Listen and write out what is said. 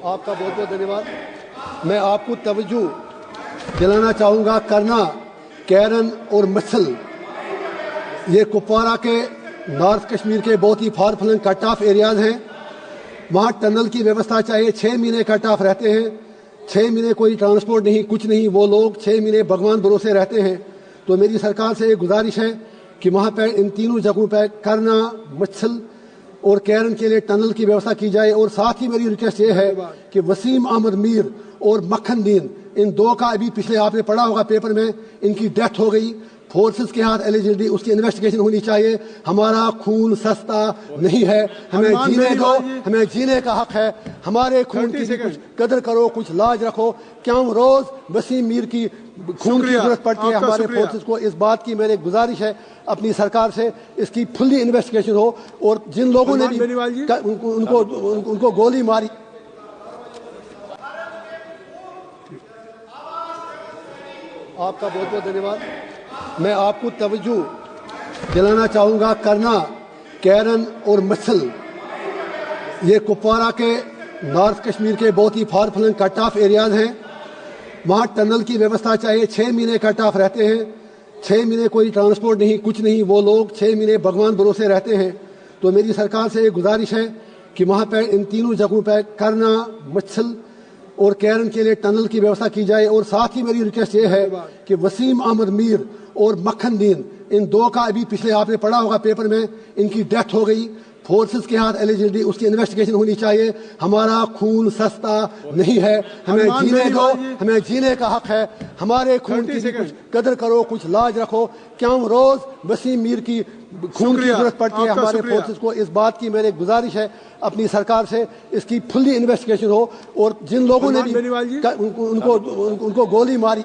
आपका बहुत बहुत धन्यवाद। मैं आपको तवज्जो दिलाना चाहूँगा, करना, कैरन और मसल ये कुपवारा के नॉर्थ कश्मीर के बहुत ही far flung cut off areas हैं। वहाँ टनल की व्यवस्था चाहिए। 6 महीने कट ऑफ रहते हैं, 6 महीने कोई ट्रांसपोर्ट नहीं, कुछ नहीं। वो लोग 6 महीने भगवान भरोसे रहते हैं। तो मेरी सरकार से एक गुजारिश है कि वहाँ पर इन तीनों जगहों पर करना, मच्छल और कैरन के लिए टनल की व्यवस्था की जाए। और साथ ही मेरी रिक्वेस्ट ये है कि वसीम अहमद मीर और मक्खन दीन, इन दो का अभी पिछले आपने पढ़ा होगा पेपर में, इनकी डेथ हो गई। फोर्सेस के हाथ एलिजिबिलिटी, उसकी इन्वेस्टिगेशन होनी चाहिए। हमारा खून सस्ता नहीं है, हमें जीने दो, हमें जीने का हक है। हमारे खून की कुछ कदर करो, कुछ लाज रखो। क्यों रोज वसीम मीर की खून की जरूरत पड़ती है हमारे फोर्सेस को। इस बात की मेरी गुजारिश है अपनी सरकार से, इसकी फुल्ली इन्वेस्टिगेशन हो। और जिन लोगों ने भी उनको गोली मारी, आपका बहुत बहुत धन्यवाद। मैं आपको तवज्जो दिलाना चाहूँगा, करना, कैरन और मसल ये कुपवारा के नॉर्थ कश्मीर के बहुत ही far flung cut off areas हैं। वहाँ टनल की व्यवस्था चाहिए। 6 महीने कट ऑफ रहते हैं, 6 महीने कोई ट्रांसपोर्ट नहीं, कुछ नहीं। वो लोग 6 महीने भगवान भरोसे रहते हैं। तो मेरी सरकार से एक गुजारिश है कि वहाँ पर इन तीनों जगहों पर करना, मच्छल और कैरन के लिए टनल की व्यवस्था की जाए। और साथ ही मेरी रिक्वेस्ट ये है कि वसीम अहमद मीर और मक्खन दीन, इन दो का अभी पिछले आपने पढ़ा होगा पेपर में, इनकी डेथ हो गई। फोर्सेस के हाथ एलिजिबिलिटी, उसकी इन्वेस्टिगेशन होनी चाहिए। हमारा खून सस्ता नहीं है, हमें जीने दो, हमें जीने का हक है। हमारे खून की कुछ कदर करो, कुछ लाज रखो। क्यों रोज वसीम मीर की खून की जरूरत पड़ती है हमारे फोर्सेस को। इस बात की मेरी गुजारिश है अपनी सरकार से, इसकी फुल्ली इन्वेस्टिगेशन हो। और जिन लोगों ने भी उनको गोली मारी,